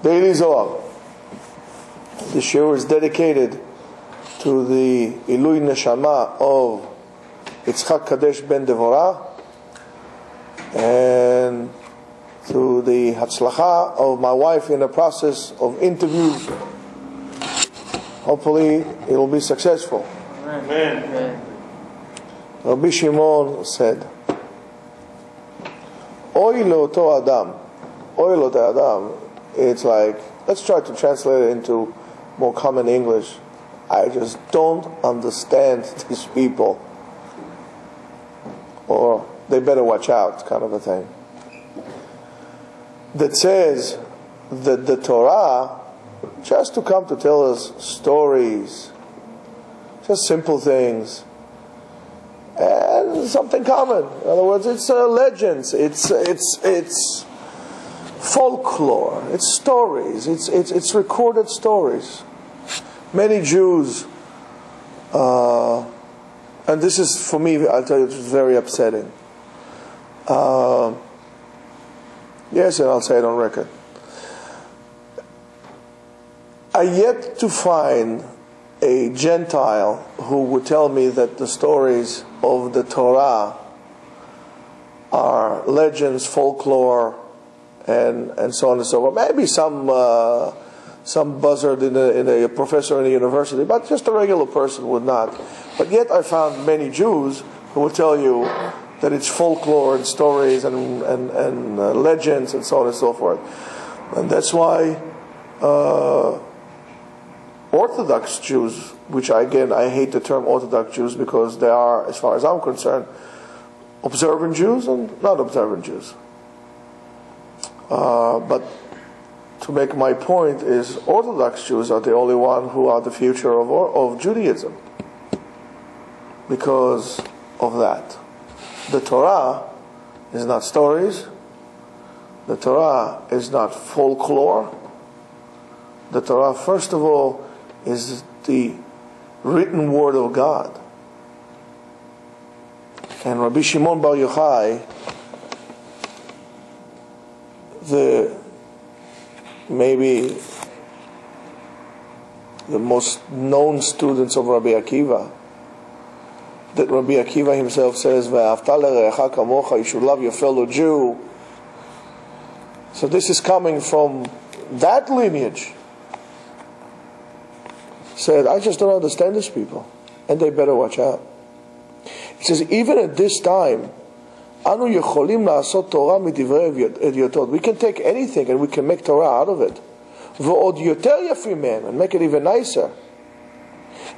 Daily Zohar. The shiur is dedicated to the Ilui Neshama of Yitzchak Kadesh ben Devorah and to the Hatzlacha of my wife in the process of interviews. Hopefully it will be successful. Amen. Rabbi Shimon said, Oy le'oto adam. Oy le'oto adam. It's like, let's try to translate it into more common English. I just don't understand these people. Or they better watch out, kind of a thing. That says that the Torah, just to come to tell us stories, just simple things, and something common. In other words, it's legends, it's folklore, it's stories, it's recorded stories. Many Jews, and this is for me, I'll tell you, it's very upsetting. Yes, and I'll say it on record. I yet to find a Gentile who would tell me that the stories of the Torah are legends, folklore, and so on and so forth. Maybe some buzzard in a professor in a university, but just a regular person would not. But yet I found many Jews who will tell you that it's folklore and stories and legends and so on and so forth. And that's why Orthodox Jews, which I hate the term Orthodox Jews because they are, as far as I'm concerned, observant Jews and not observant Jews. But to make my point is Orthodox Jews are the only one who are the future of Judaism because of that. The Torah is not stories. The Torah is not folklore. The Torah, first of all, is the written word of God. And Rabbi Shimon Bar Yohai, maybe the most known students of Rabbi Akiva, that Rabbi Akiva himself says, "Ve'ahavta l're'echa kamocha," you should love your fellow Jew. So this is coming from that lineage. Said, I just don't understand these people, and they better watch out. He says, even at this time, anu yecholim la'asot Torah midivrei ediotot. We can take anything and we can make Torah out of it. Ve'od yoter yafim mehem, and make it even nicer.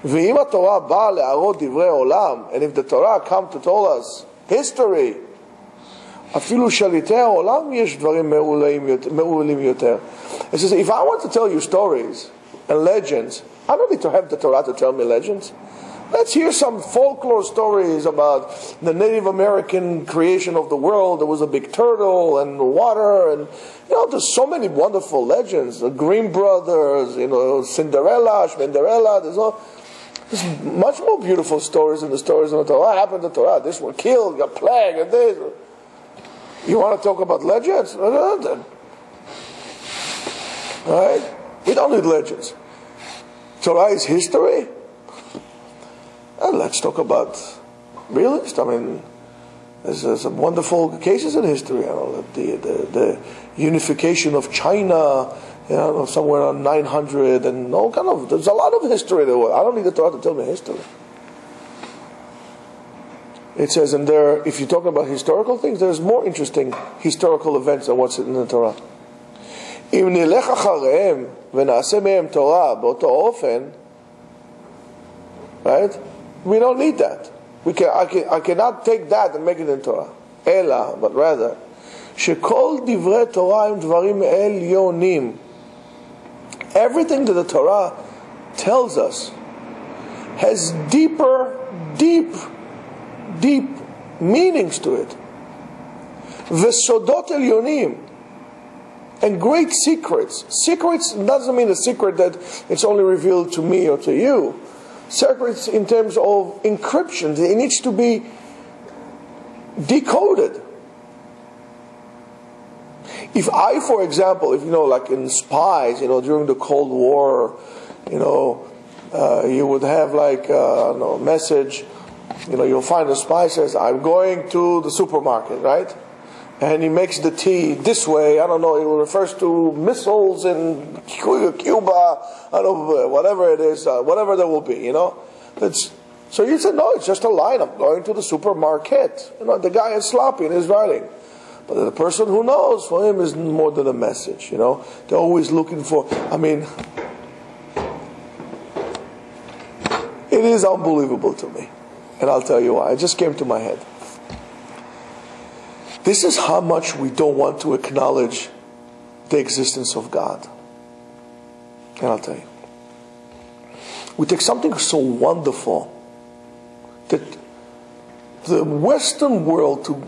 Ve'im ha'Torah ba'a le'arot divrei olam, and if the Torah come to tell us history, afilu shalitei ha'olam yesh dvarim me'ulim yoter. He says, if I want to tell you stories and legends, I don't need to have the Torah to tell me legends. Let's hear some folklore stories about the Native American creation of the world. There was a big turtle and water, and there's so many wonderful legends. The Grimm brothers, Cinderella, Schmenderella. There's much more beautiful stories than the stories in the Torah. What happened to the Torah? This one killed, got plague, and this. You want to talk about legends? All right, we don't need legends. Torah is history. And let's talk about realists. I mean, there's some wonderful cases in history. The unification of China, somewhere around 900, and all kind of. There's a lot of history in the world. I don't need the Torah to tell me history. It says in there, if you talk about historical things, there's more interesting historical events than what's in the Torah. אם נלך אחריהם ונעשה מהם תורה באותו אופן, right? We don't need that. I cannot take that and make it in Torah. אלא, but rather, שכל דברי תורה הם דברים עליונים. Everything that the Torah tells us has deep meanings to it. וסודות עליונים. And great secrets. Secrets doesn't mean a secret that it's only revealed to me or to you. Secrets in terms of encryption. It needs to be decoded. If I, for example, like in spies, during the Cold War, you would have like a message, you'll find a spy says, I'm going to the supermarket, right? And he makes the T this way, I don't know, it refers to missiles in Cuba, I don't know, whatever it is, whatever there will be, So you said, no, it's just a line, I'm going to the supermarket. The guy is sloppy in his writing. But the person who knows, for him, is more than a message, They're always looking for, it is unbelievable to me. And I'll tell you why. It just came to my head. This is how much we don't want to acknowledge the existence of God. And I'll tell you. We take something so wonderful that the Western world, to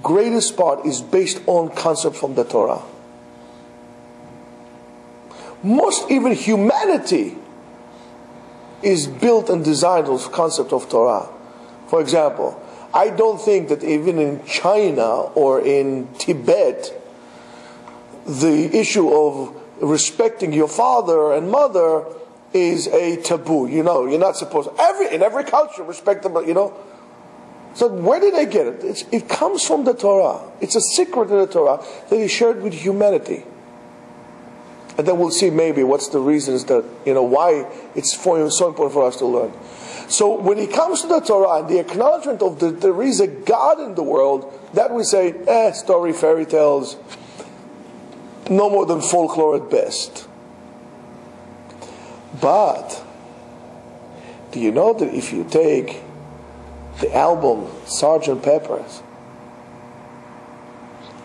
greatest part, is based on concepts from the Torah. Most even humanity is built and designed on the concept of Torah. For example, I don't think that even in China or in Tibet, the issue of respecting your father and mother is a taboo. You're not supposed to. In every culture, respect them, So where did they get it? It comes from the Torah. It's a secret in the Torah that is shared with humanity. And then we'll see maybe what's the reasons that, why it's so important for us to learn. So when it comes to the Torah and the acknowledgement of there is a God in the world, that we say, story, fairy tales, no more than folklore at best. But, do you know that if you take the album Sgt. Pepper's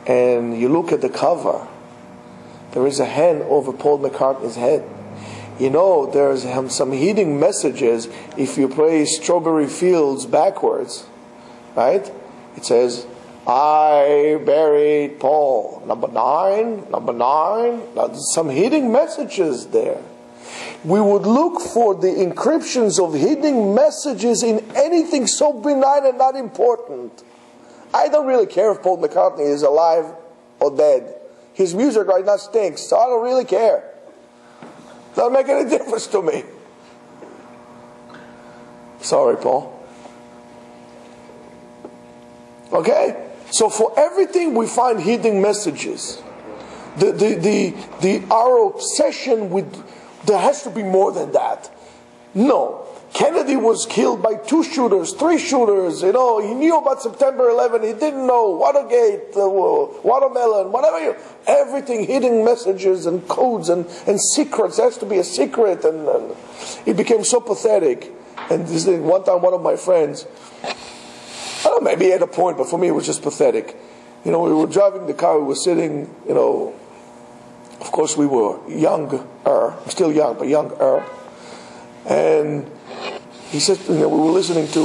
and you look at the cover, there is a hand over Paul McCartney's head. There's some hidden messages if you play Strawberry Fields backwards, right? It says, I buried Paul. Number 9. There's some hidden messages there. We would look for the encryptions of hidden messages in anything so benign and not important. I don't really care if Paul McCartney is alive or dead. His music right now stinks, so I don't really care. Doesn't make any difference to me. Sorry, Paul. Okay? So for everything we find hidden messages. Our obsession with, there has to be more than that. No. Kennedy was killed by 2 shooters, 3 shooters. He knew about September 11. He didn't know. Watergate, watermelon, whatever. Everything, hidden messages and codes and secrets. There has to be a secret. And it became so pathetic. And this thing, one time, one of my friends, I don't know, maybe he had a point, but for me it was just pathetic. We were driving the car. We were sitting, of course we were younger. I'm still young, but younger. And he said, we were listening to,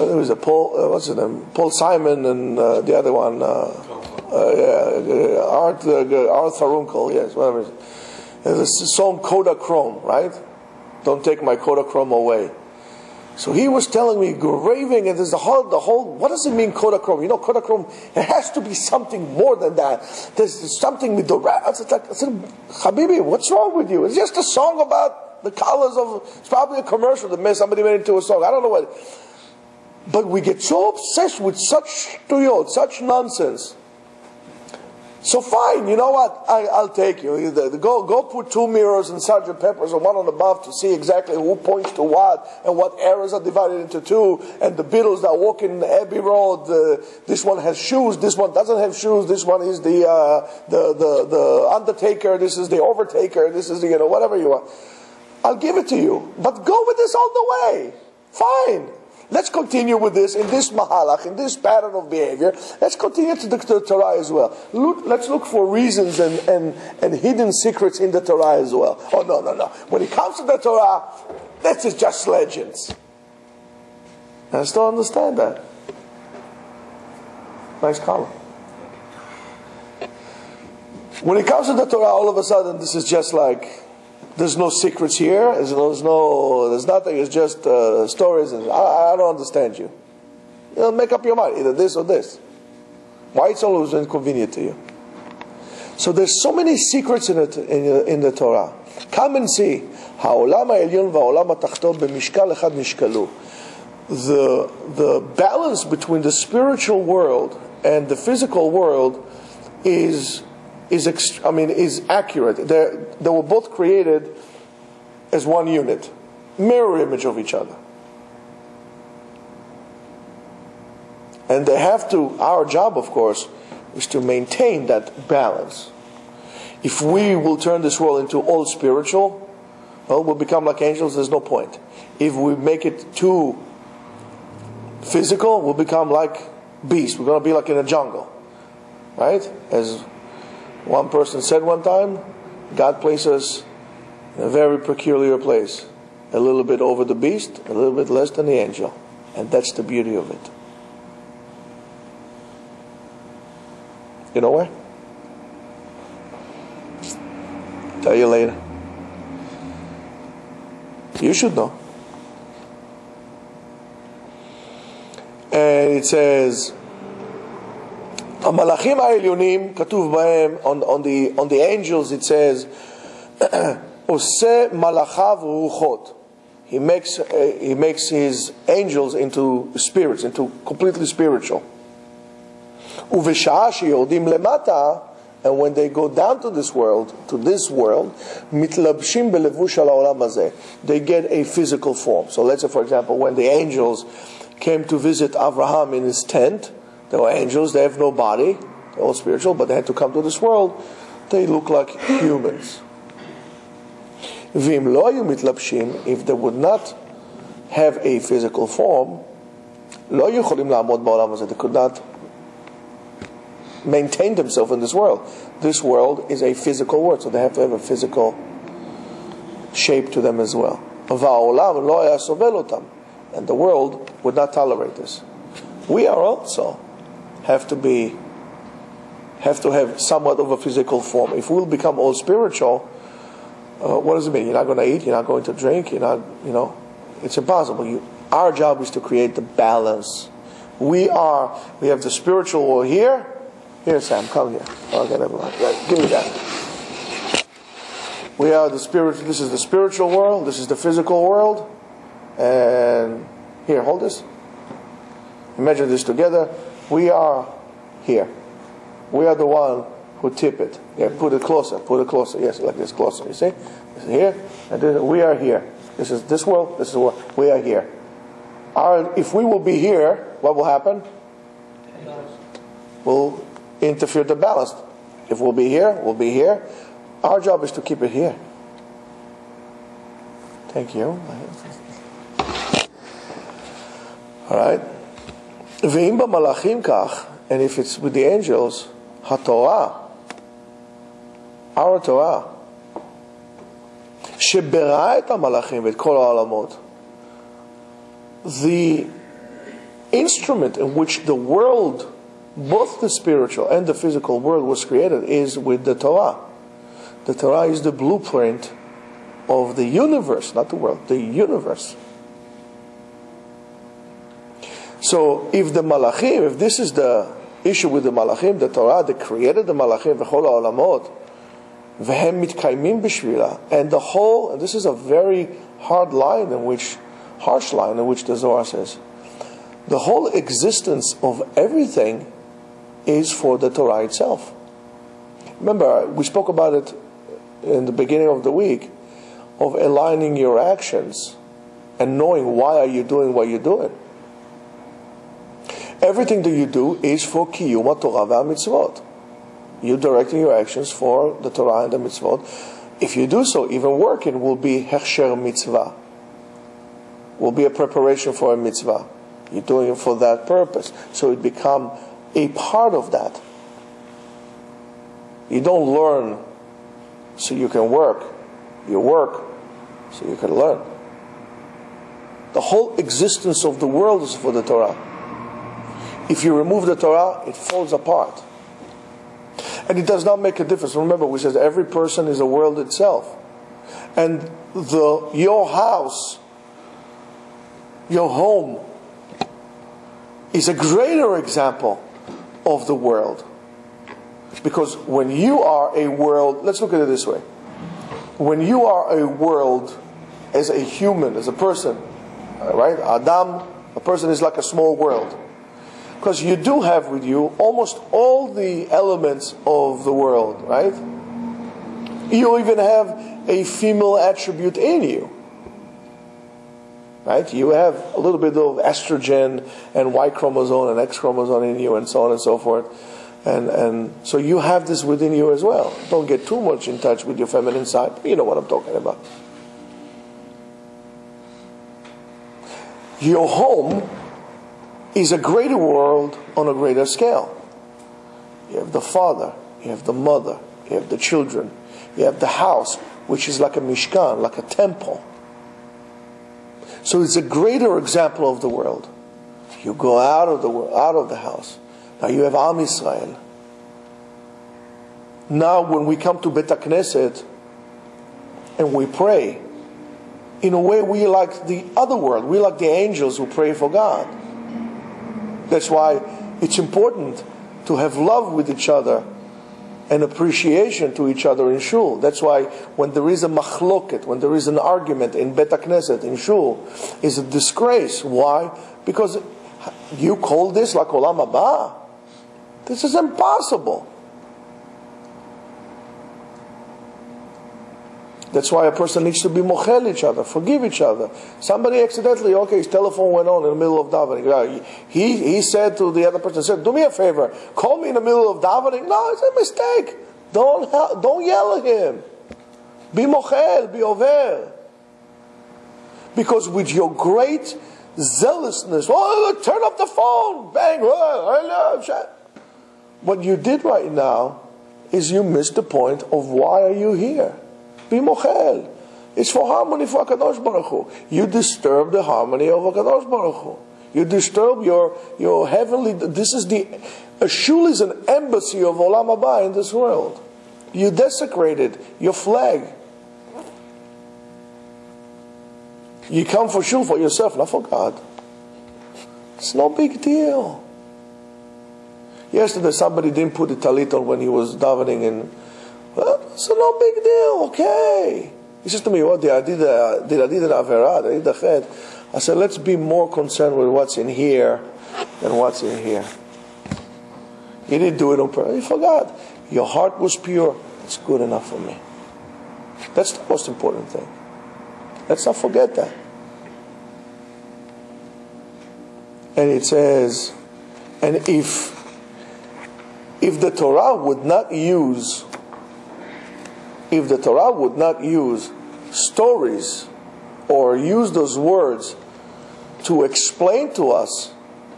there was a Paul Simon and the other one, Arthur Runkel, yes, whatever. There's a song Kodachrome, right? Don't take my Kodachrome away. So he was telling me, raving, and there's the whole, what does it mean, Kodachrome? Kodachrome, it has to be something more than that. There's something with the rap. I said, Habibi, what's wrong with you? It's just a song about the colors of, it's probably a commercial that somebody made into a song. I don't know what. But we get so obsessed with such stuyot, such nonsense. So fine, you know what? I'll take you. Go put 2 mirrors in Sgt. Pepper's and one on above to see exactly who points to what and what eras are divided into 2 and the Beatles that walk in Abbey Road. This one has shoes. This one doesn't have shoes. This one is the Undertaker. This is the Overtaker. This is the whatever you want. I'll give it to you, but go with this all the way. Fine. Let's continue with this, in this mahalach, in this pattern of behavior. Let's continue to the Torah as well. Let's look for reasons and hidden secrets in the Torah as well. Oh, no. When it comes to the Torah, this is just legends. I still understand that. Nice column. When it comes to the Torah, all of a sudden, this is just like, there's no secrets here. There's nothing. It's just stories. And I don't understand you. Make up your mind. Either this or this. Why it's always inconvenient to you? So there's so many secrets in the Torah. Come and see. העולם העליון והעולם התחתון במשקל אחד נשקלו. The balance between the spiritual world and the physical world is accurate. They were both created as one unit, mirror image of each other. And they have to, our job of course, is to maintain that balance. If we will turn this world into all spiritual, well, we'll become like angels, there's no point. If we make it too physical, we'll become like beasts. We're going to be like in a jungle. Right? As one person said one time, God placed us in a very peculiar place. A little bit over the beast, a little bit less than the angel. And that's the beauty of it. You know where? Tell you later. You should know. And it says, המלאכים העליונים, כתוב בהם, on the angels it says, עושה מלאכיו רוחות. He makes his angels into spirits, into completely spiritual. ובשעה שיורדים למטה, and when they go down to this world, מתלבשים בלבוש על העולם הזה. They get a physical form. So let's say, for example, when the angels came to visit Avraham in his tent, they were angels, they have no body, they're all spiritual, but they had to come to this world, they look like humans. ואם לא היו מתלבשים, if they would not have a physical form, לא היו יכולים לעמוד בעולם הזה, they could not maintain themselves in this world. This world is a physical world, so they have to have a physical shape to them as well. והעולם לא היה סובל אותם, and the world would not tolerate this. We are also have to have somewhat of a physical form. If we'll become all spiritual, what does it mean? You're not going to eat, you're not going to drink, you're not, it's impossible. Our job is to create the balance. We have the spiritual world here. Here, Sam, come here. Okay, never mind. Right, give me that. We are the spiritual. This is the spiritual world. This is the physical world. And here, hold this. Imagine this together. We are here. We are the one who tip it. Yeah, put it closer. Put it closer. Yes, like this, closer. You see? This is here. And we are here. This is this world. This is the world. We are here. If we will be here, what will happen? We'll interfere the balance. If we'll be here, we'll be here. Our job is to keep it here. Thank you. Alright. ואם במלאכים כך, and if it's with the angels, התורה, our Torah, שברא את המלאכים ואת כל העולמות, the instrument in which the world, both the spiritual and the physical world was created, is with the Torah. The Torah is the blueprint of the universe, not the world, the universe. So if the Malachim, if this is the issue with the Malachim, the Torah that created the Malachim v'chol ha'olamot, v'hem mitkayimim b'shvila, and the whole, and this is a very harsh line in which the Zohar says, the whole existence of everything is for the Torah itself. Remember, we spoke about it in the beginning of the week, of aligning your actions and knowing why are you doing what you're doing. Everything that you do is for kiyum ha-Torah v'ha-mitzvot. You're directing your actions for the Torah and the mitzvot. If you do so, even working will be hechsher mitzvah. Will be a preparation for a mitzvah. You're doing it for that purpose. So it become a part of that. You don't learn so you can work. You work so you can learn. The whole existence of the world is for the Torah. If you remove the Torah, it falls apart. And it does not make a difference. Remember, we said every person is a world itself. And your house, your home, is a greater example of the world. Because when you are a world, let's look at it this way. When you are a world as a human, as a person, right? Adam, a person is like a small world. Because you do have with you almost all the elements of the world, right? You even have a female attribute in you. Right? You have a little bit of estrogen and Y chromosome and X chromosome in you and so on and so forth. And so you have this within you as well. Don't get too much in touch with your feminine side. But you know what I'm talking about. Your home is a greater world on a greater scale. You have the father, you have the mother, you have the children, you have the house, which is like a mishkan, like a temple. So it's a greater example of the world. You go out of the house. Now you have Am Yisrael. Now when we come to Bet HaKnesset and we pray, in a way we like the other world. We like the angels who pray for God. That's why it's important to have love with each other and appreciation to each other in shul. That's why when there is a machloket, when there is an argument in Bet HaKnesset, in shul, is a disgrace. Why? Because you call this like Olam Haba? This is impossible. That's why a person needs to be mochel each other, forgive each other. Somebody accidentally, his telephone went on in the middle of davening. He said to the other person, do me a favor, call me in the middle of davening. No, it's a mistake. Don't yell at him. Be mochel, be over. Because with your great zealousness, turn off the phone, bang, what you did right now is you missed the point of why are you here. Be mochel. It's for harmony for HaKadosh Baruch Hu. You disturb the harmony of HaKadosh Baruch Hu. You disturb your heavenly... A shul is an embassy of Olam Haba in this world. You desecrated your flag. You come for shul for yourself, not for God. It's no big deal. Yesterday somebody didn't put the talit on when he was davening in... It's no big deal, okay. He says to me, did I do an averah? Did I do the chet? I said, let's be more concerned with what's in here than what's in here. He didn't do it on purpose. He forgot. Your heart was pure. It's good enough for me. That's the most important thing. Let's not forget that. And it says, and if the Torah would not use stories or use those words to explain to us,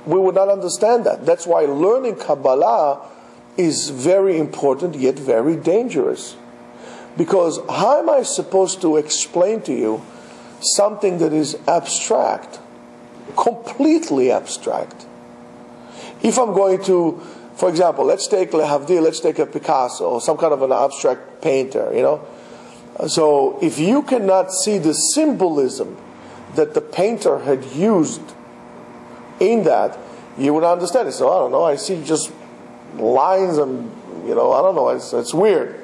we would not understand that. That's why learning Kabbalah is very important yet very dangerous. Because how am I supposed to explain to you something that is abstract? Completely abstract. If I'm going to, for example, let's take a Picasso or some kind of an abstract painter, So if you cannot see the symbolism that the painter had used in that, you would understand it. So I don't know, I see just lines and, I don't know, it's weird.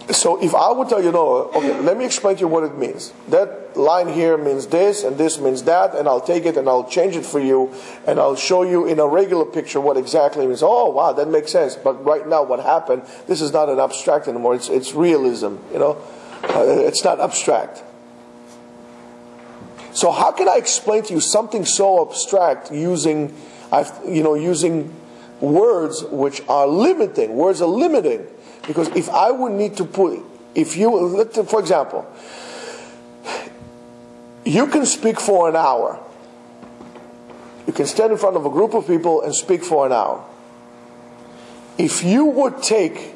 So if I would tell you, okay, let me explain to you what it means. That line here means this, and this means that, and I'll take it and I'll change it for you, and I'll show you in a regular picture what exactly it means. Oh, wow, that makes sense. But right now what happened, this is not an abstract anymore. It's realism, It's not abstract. So how can I explain to you something so abstract using words which are limiting? Words are limiting. Because if I would need to for example, you can speak for an hour. You can stand in front of a group of people and speak for an hour. If you would take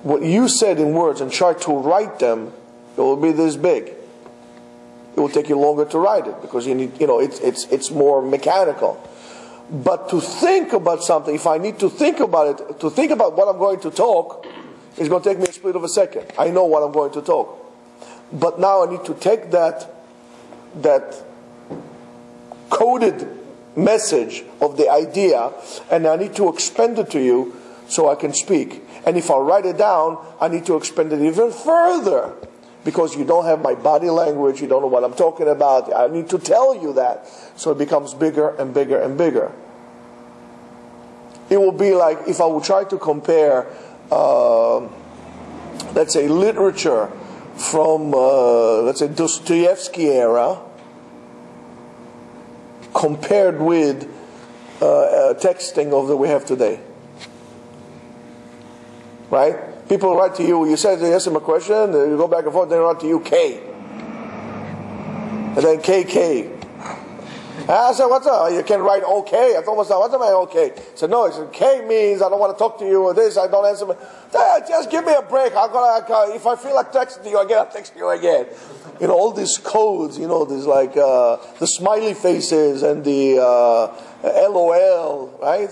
what you said in words and try to write them, it will be this big. It will take you longer to write it because you need, it's more mechanical. But to think about something, if I need to think about it, to think about what I'm going to talk, it's going to take me a split of a second. I know what I'm going to talk. But now I need to take that coded message of the idea, and I need to expand it to you so I can speak. And if I write it down, I need to expand it even further, because you don't have my body language, you don't know what I'm talking about. I need to tell you that. So it becomes bigger and bigger and bigger. It will be like if I would try to compare, let's say, literature from, let's say, Dostoevsky era, compared with texting of that we have today. Right? People write to you, you say, they ask them a question, you go back and forth, they write to you K. And then KK. I said, what's up? You can write okay. I thought, what's my okay? He said, no, he said, K means I don't want to talk to you, or this, I don't answer. Just give me a break. If I feel like texting you again, I'll text you again. You know, all these codes, you know, there's like the smiley faces and the LOL, right?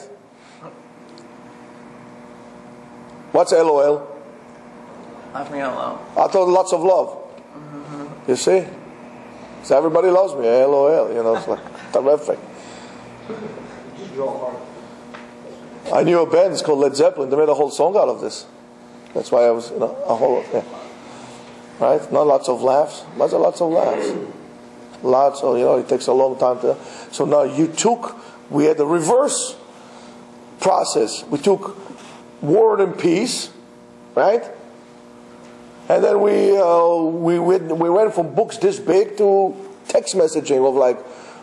What's LOL? Laugh me out loud. I thought lots of love. You see? So everybody loves me, LOL, you know, it's like terrific. I knew a band, it's called Led Zeppelin, they made a whole song out of this. That's why I was, you know, right? Not lots of laughs, lots of laughs. Lots of, you know, it takes a long time to. So now we had the reverse process. We took War and Peace, right? And then we went from books this big to text messaging of like,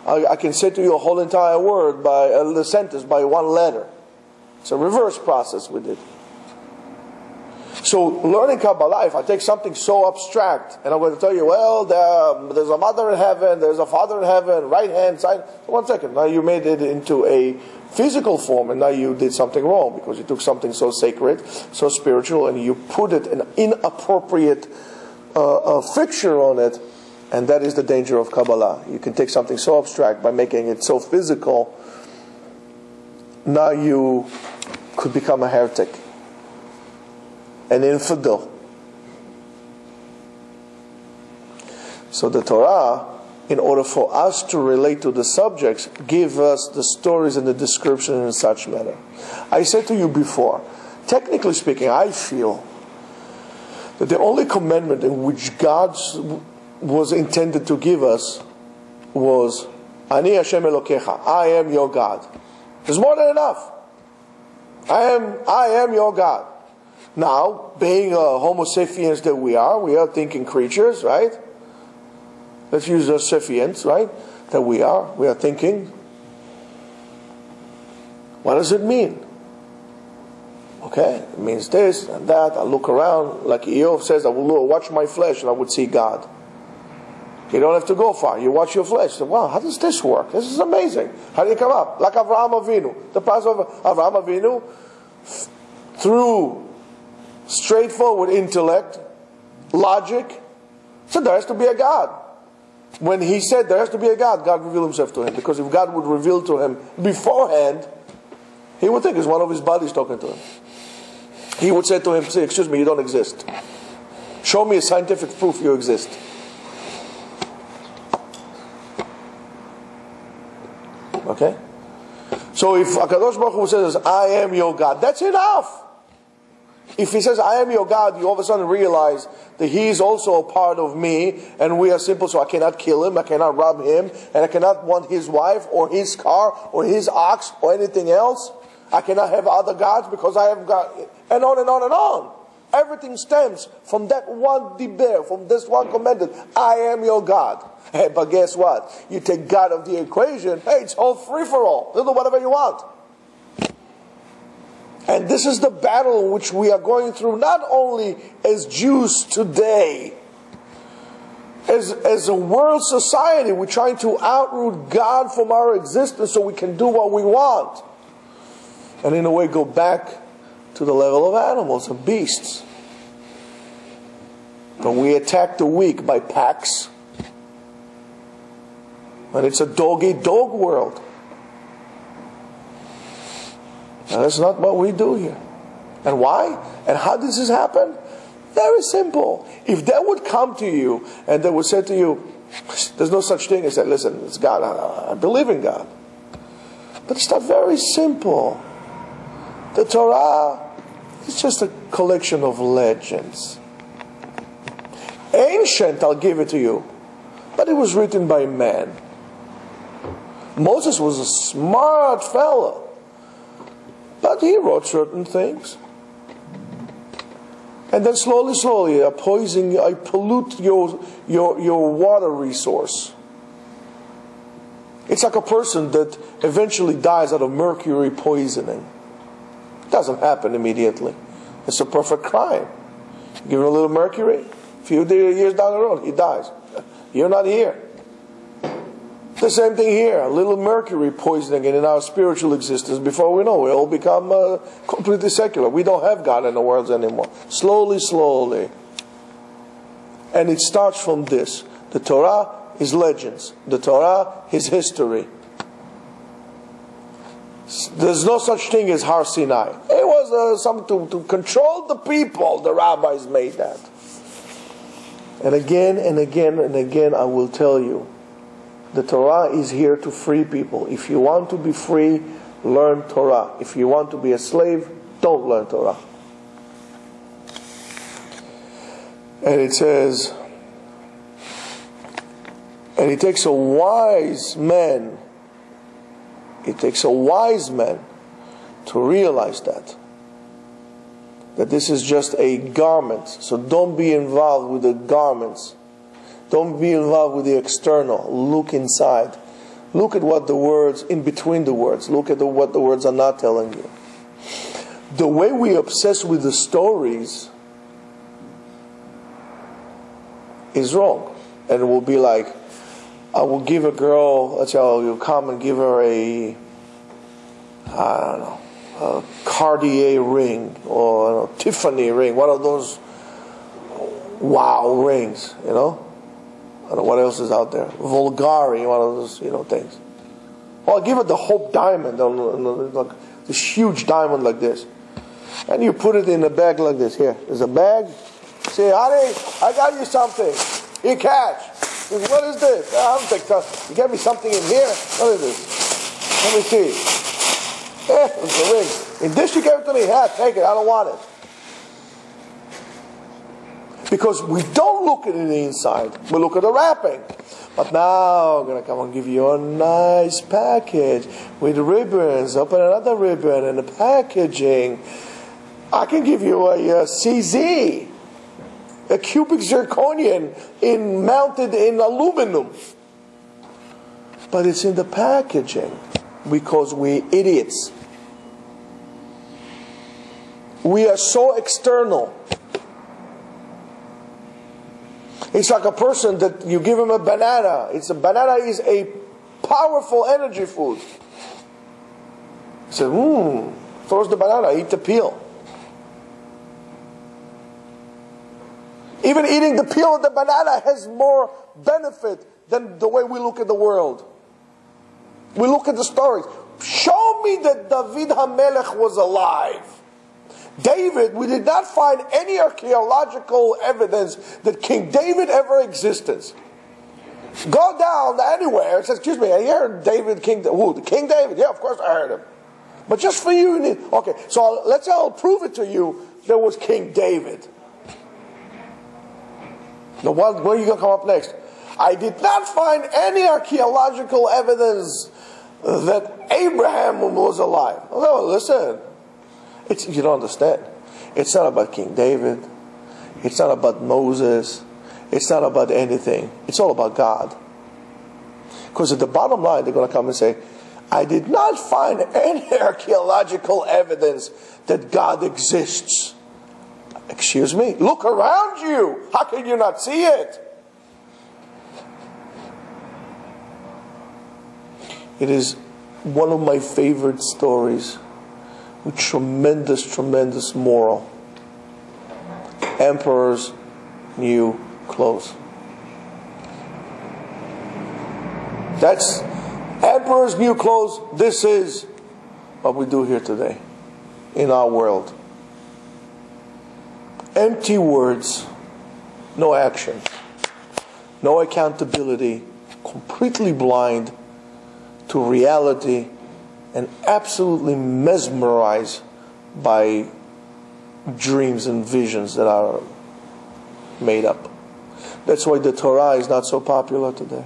I can say to you a whole entire word by a sentence by one letter. It's a reverse process we did. So learning Kabbalah, if I take something so abstract and I'm going to tell you, well, there's a mother in heaven, there's a father in heaven, right hand side. 1 second, now you made it into a physical form, and now you did something wrong because you took something so sacred, so spiritual, and you put it an inappropriate fixture on it, and that is the danger of Kabbalah. You can take something so abstract by making it so physical. Now you could become a heretic, an infidel. So the Torah, in order for us to relate to the subjects, give us the stories and the description in such manner. I said to you before, technically speaking, I feel that the only commandment in which God was intended to give us was, Ani Hashem Elokecha, I am your God. There's more than enough. I am your God. Now, being Homo sapiens that we are thinking creatures, right? Let's use the sapiens, right? That we are thinking. What does it mean? Okay, it means this and that. I look around, like Eov says, I will watch my flesh and I would see God. You don't have to go far. You watch your flesh. Say, wow, how does this work? This is amazing. How did it come up? Like Avraham Avinu. The process of Avraham Avinu, through straightforward intellect, logic, said there has to be a God. When he said there has to be a God, God revealed himself to him. Because if God would reveal to him beforehand, he would think it's one of his buddies talking to him. He would say to him, say, excuse me, you don't exist. Show me a scientific proof you exist. Okay? So if HaKadosh Baruch Hu says, I am your God, that's enough. If he says, I am your God, you all of a sudden realize that he is also a part of me, and we are simple, so I cannot kill him, I cannot rob him, and I cannot want his wife, or his car, or his ox, or anything else. I cannot have other gods because I have God, and on and on and on. Everything stems from that one diber, from this one commandment, I am your God. Hey, but guess what? You take God of the equation, hey, it's all free for all. You do whatever you want. And this is the battle which we are going through, not only as Jews today, as a world society. We're trying to outroot God from our existence so we can do what we want. And in a way go back to the level of animals and beasts. But we attack the weak by packs. And it's a dog-eat-dog world. And that's not what we do here. And why? And how does this happen? Very simple. If they would come to you and they would say to you, there's no such thing. I said, listen, it's God. I believe in God. But it's not very simple. The Torah is just a collection of legends. Ancient, I'll give it to you, but it was written by man. Moses was a smart fellow, but he wrote certain things. And then slowly, I pollute your water resource. It's like a person that eventually dies out of mercury poisoning. It doesn't happen immediately. It's a perfect crime. You give him a little mercury, a few years down the road, he dies. You're not here. The same thing here. A little mercury poisoning in our spiritual existence. Before we know, we all become completely secular. We don't have God in the world anymore. Slowly. And it starts from this. The Torah is legends. The Torah is history. There's no such thing as Har Sinai. It was something to control the people. The rabbis made that. And again, I will tell you, the Torah is here to free people. If you want to be free, learn Torah. If you want to be a slave, don't learn Torah. And it says, and it takes a wise man. It takes a wise man to realize that this is just a garment. So don't be involved with the garments. Don't be involved with the external. Look inside. Look at what the words, in between the words. Look at what the words are not telling you. The way we obsess with the stories is wrong. And it will be like, I will give a girl, let's say you'll come and give her a Cartier ring or a Tiffany ring, one of those wow rings, you know. I don't know what else is out there. Vulgari, one of those, things. Well, I'll give it the Hope diamond, like this huge diamond like this. And you put it in a bag like this. Here, there's a bag. Say, honey, I got you something. Here, catch. What is this? I don't think so. You gave me something in here. What is this? Let me see. It's a ring. In this you gave it to me. Yeah, take it. I don't want it. Because we don't look at the inside. We look at the wrapping. But now I'm going to come and give you a nice package with ribbons. Open another ribbon and the packaging. I can give you a CZ. A cubic zirconium mounted in aluminum. But it's in the packaging. Because we're idiots. We are so external. It's like a person that you give him a banana. Banana is a powerful energy food. He says, throws the banana, eat the peel. Even eating the peel of the banana has more benefit than the way we look at the world. We look at the stories. Show me that David HaMelech was alive. David, we did not find any archaeological evidence that King David ever existed. Go down anywhere and say, excuse me, I heard David, King David? Yeah, of course I heard him. But just for you, okay, so let's say I'll prove it to you, there was King David. Now, where are you going to come up next? I did not find any archaeological evidence that Abraham was alive. Oh, listen. You don't understand. It's not about King David. It's not about Moses. It's not about anything. It's all about God. Because at the bottom line, they're going to come and say, I did not find any archaeological evidence that God exists. Excuse me? Look around you. How can you not see it? It is one of my favorite stories with tremendous moral. Emperor's new clothes. That's Emperor's new clothes. This is what we do here today in our world. Empty words, no action, no accountability, completely blind to reality and absolutely mesmerized by dreams and visions that are made up. That's why the Torah is not so popular today.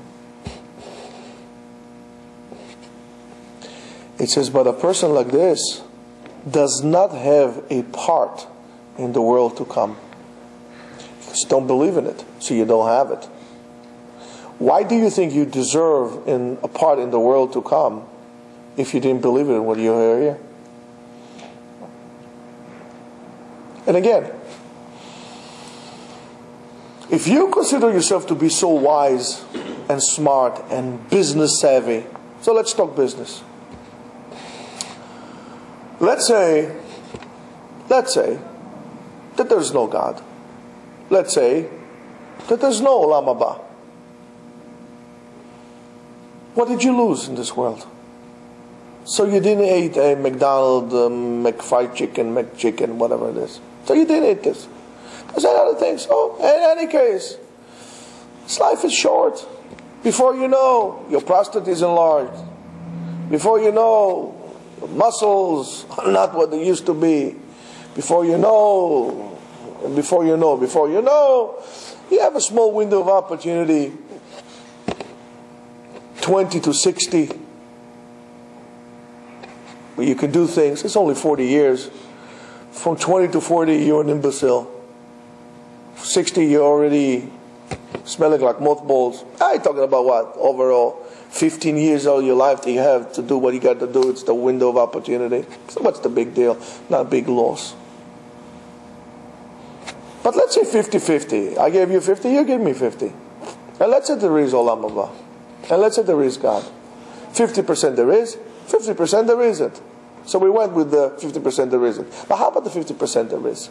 It says, but a person like this does not have a part in the world to come. You just don't believe in it, so you don't have it. Why do you think you deserve a part in the world to come if you didn't believe it when you were here? And again, if you consider yourself to be so wise and smart and business savvy, so let's talk business. Let's say that there's no God. Let's say that there's no Olam Haba. What did you lose in this world? So you didn't eat a McDonald's, McFried chicken, McChicken, whatever it is. So you didn't eat this. There's other things. Oh, in any case, this life is short. Before you know, your prostate is enlarged. Before you know, muscles are not what they used to be. Before you know, you have a small window of opportunity, 20 to 60, where you can do things. It's only 40 years. From 20 to 40, you're an imbecile. 60, you're already smelling like mothballs. I'm talking about what? Overall, 15 years of your life that you have to do what you got to do. It's the window of opportunity. So what's the big deal? Not a big loss. But let's say 50-50. I gave you 50, you gave me 50. And let's say there is Olam Haba. And let's say there is God. 50% there is, 50% there isn't. So we went with the 50% there isn't. But how about the 50% there is?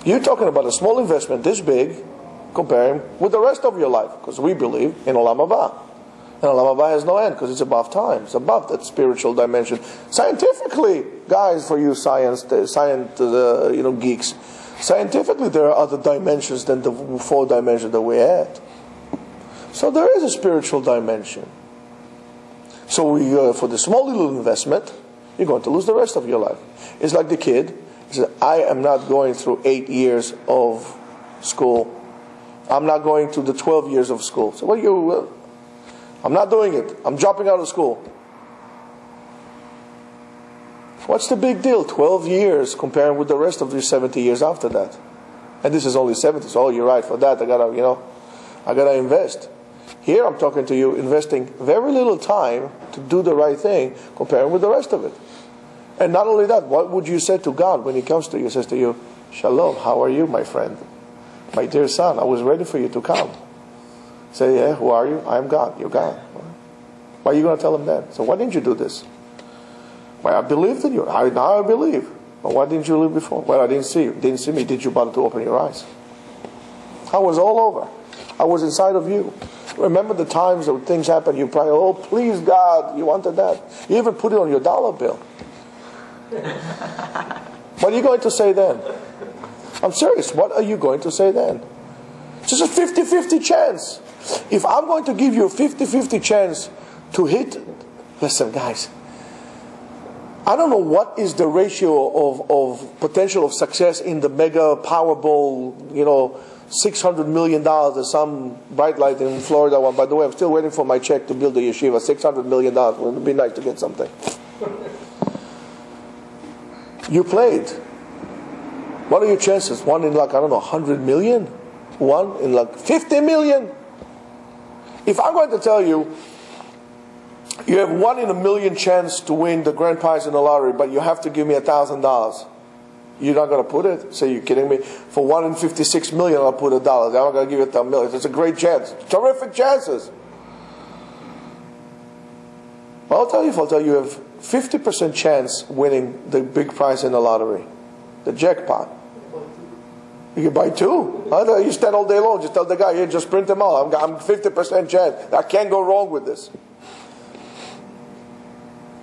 You're talking about a small investment this big, comparing with the rest of your life. Because we believe in Olam Haba. And Olam Haba has no end because it's above time. It's above that spiritual dimension. Scientifically, guys, for you geeks, scientifically there are other dimensions than the 4 dimensions that we had. So there is a spiritual dimension. So for the small little investment, you're going to lose the rest of your life. It's like the kid. He says, I am not going through 8 years of school. I'm not going to the 12 years of school. So I'm not doing it. I'm dropping out of school. What's the big deal? 12 years comparing with the rest of the 70 years after that. And this is only 70. So, you're right. For that, I gotta invest. Here I'm talking to you, investing very little time to do the right thing, comparing with the rest of it. And not only that, what would you say to God when He comes to you? He says to you, Shalom, how are you, my friend? My dear son, I was ready for you to come. Say, yeah, who are you? I am God. You're God. Why are you going to tell Him that? So why didn't you do this? Well, I believed in you. Now I believe. But why didn't you believe before? Well, I didn't see you. Didn't see me. Did you bother to open your eyes? I was all over. I was inside of you. Remember the times that things happened, you probably, oh, please God, you wanted that. You even put it on your dollar bill. What are you going to say then? I'm serious. What are you going to say then? It's just a 50-50 chance. If I'm going to give you a 50-50 chance to hit, listen, guys, I don't know what is the ratio of potential of success in the mega Powerball, $600 million. There's some bright light in Florida one. By the way, I'm still waiting for my check to build the yeshiva. $600 million. It would be nice to get something. You played. What are your chances? One in 100 million? One in 50 million? If I'm going to tell you, you have 1 in a million chance to win the grand prize in the lottery, but you have to give me $1,000. You're not going to put it? Say, you're kidding me? For 1 in 56 million, I'll put $1. I'm not going to give you $1 million. It's a great chance. Terrific chances. Well, I'll tell you, you have 50% chance winning the big prize in the lottery, the jackpot. You can buy 2. You stand all day long. Just tell the guy, hey, just print them all. I'm 50% chance. I can't go wrong with this.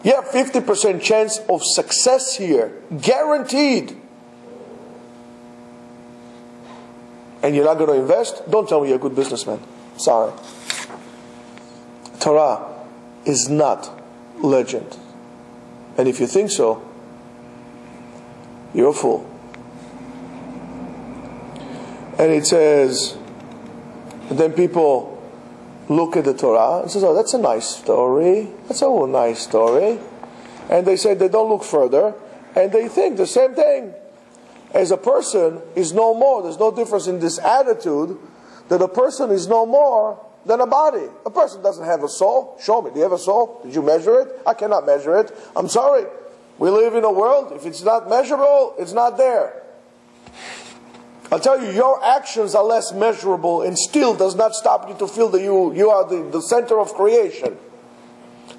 You have 50% chance of success here, guaranteed. And you're not going to invest? Don't tell me you're a good businessman. Sorry. Torah is not legend. And if you think so, you're a fool. And it says, and then people look at the Torah and says, oh, that's a nice story. That's a nice story. And they say they don't look further, and they think the same thing. As a person is no more, there's no difference in this attitude, that a person is no more than a body. A person doesn't have a soul. Show me. Do you have a soul? Did you measure it? I cannot measure it. I'm sorry. We live in a world, if it's not measurable, it's not there. I'll tell you, your actions are less measurable and still does not stop you to feel that you are the center of creation.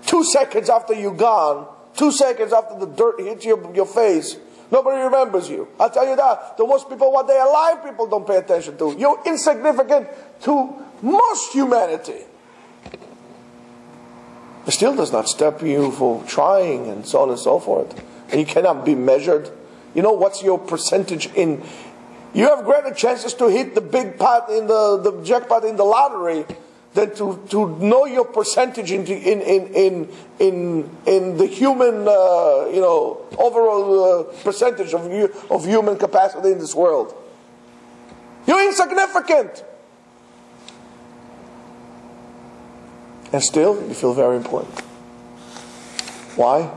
2 seconds after you're gone, 2 seconds after the dirt hits your face, nobody remembers you. I'll tell you that. The most people, what they are alive, people don't pay attention to. You're insignificant to most humanity. It still does not stop you for trying and so on and so forth. And you cannot be measured. You know what's your percentage in... You have greater chances to hit the big pot in the jackpot in the lottery than to know your percentage in the human overall percentage of human capacity in this world. You're insignificant, and still you feel very important. Why?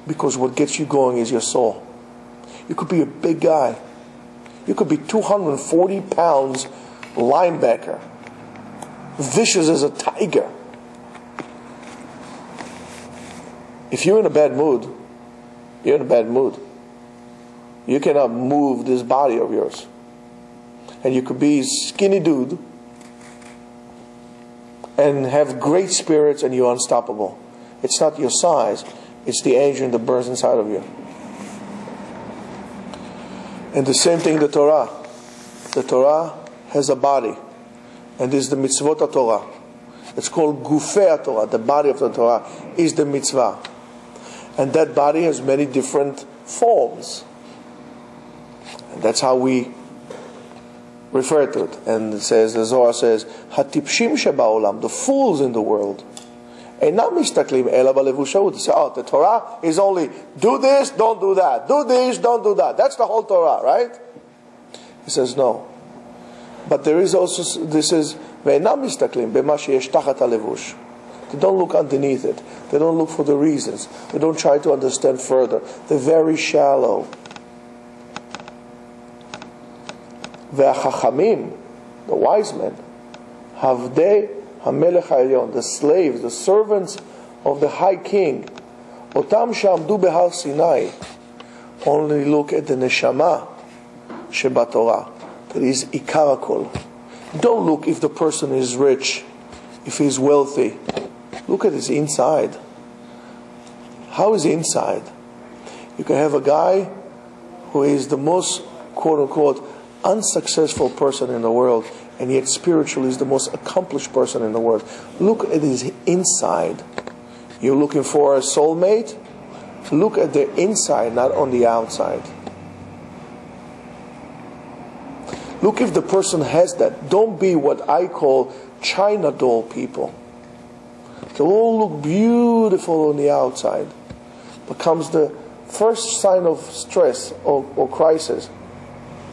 Because what gets you going is your soul. You could be a big guy. You could be 240 pounds linebacker, vicious as a tiger. If you're in a bad mood, you're in a bad mood. You cannot move this body of yours. And you could be a skinny dude and have great spirits and you're unstoppable. It's not your size, it's the engine that burns inside of you. And the same thing the Torah. The Torah has a body. And this is the mitzvot of Torah. It's called Gufei Torah. The body of the Torah is the mitzvah. And that body has many different forms. And that's how we refer to it. And it says, the Zohar says, Hatipshim sheba'olam, the fools in the world. Einam mistaklim ela b'levushaut. They say, oh, the Torah is only do this, don't do that. Do this, don't do that. That's the whole Torah, right? He says, no. But there is also, this is, Ve'einam mistaklim b'ma sheyesh tachat halevush. They don't look underneath it. They don't look for the reasons. They don't try to understand further. They're very shallow. Ve'achachamim, the wise men, havdei HaMelech HaElyon, the slaves, the servants of the High King, Otam Shamdu Behar Sinai, only look at the Neshama Sheba Torah, that is Ikar HaKol. Don't look if the person is rich, if he's wealthy. Look at his inside. How is he inside? You can have a guy who is the most, quote unquote, unsuccessful person in the world, and yet spiritually is the most accomplished person in the world. Look at his inside. You're looking for a soulmate? Look at the inside, not on the outside. Look if the person has that. Don't be what I call China doll people. They all look beautiful on the outside. But comes the first sign of stress or crisis,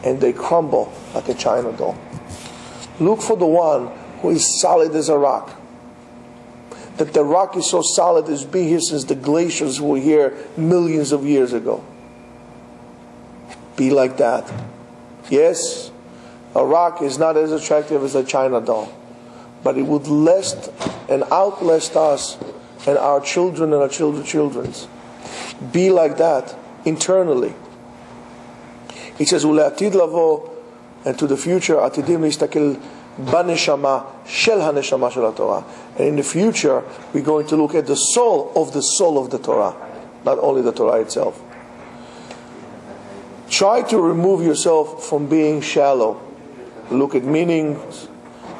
and they crumble like a China doll. Look for the one who is solid as a rock. That the rock is so solid it's been here since the glaciers were here millions of years ago. Be like that. Yes, a rock is not as attractive as a China doll, but it would last and outlast us and our children and our children's. Be like that internally. He says, "Ule'atid lavo," and to the future, atidim le'istakel baneshama shel haneshama shel Torah. And in the future, we're going to look at the soul of the Torah, not only the Torah itself. Try to remove yourself from being shallow. Look at meanings.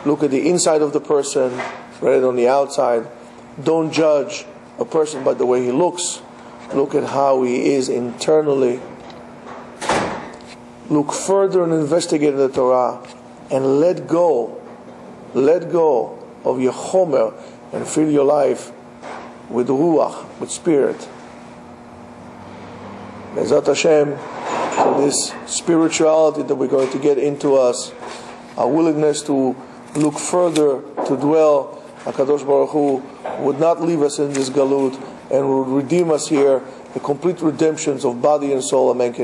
Look at the inside of the person, rather than the outside. Don't judge a person by the way he looks. Look at how he is internally. Look further and investigate the Torah, and let go of your chomer, and fill your life with ruach, with spirit. Be'ezrat Hashem, so this spirituality that we're going to get into us, our willingness to look further, to dwell, HaKadosh Baruch Hu would not leave us in this galut and would redeem us here, the complete redemptions of body and soul. Amen.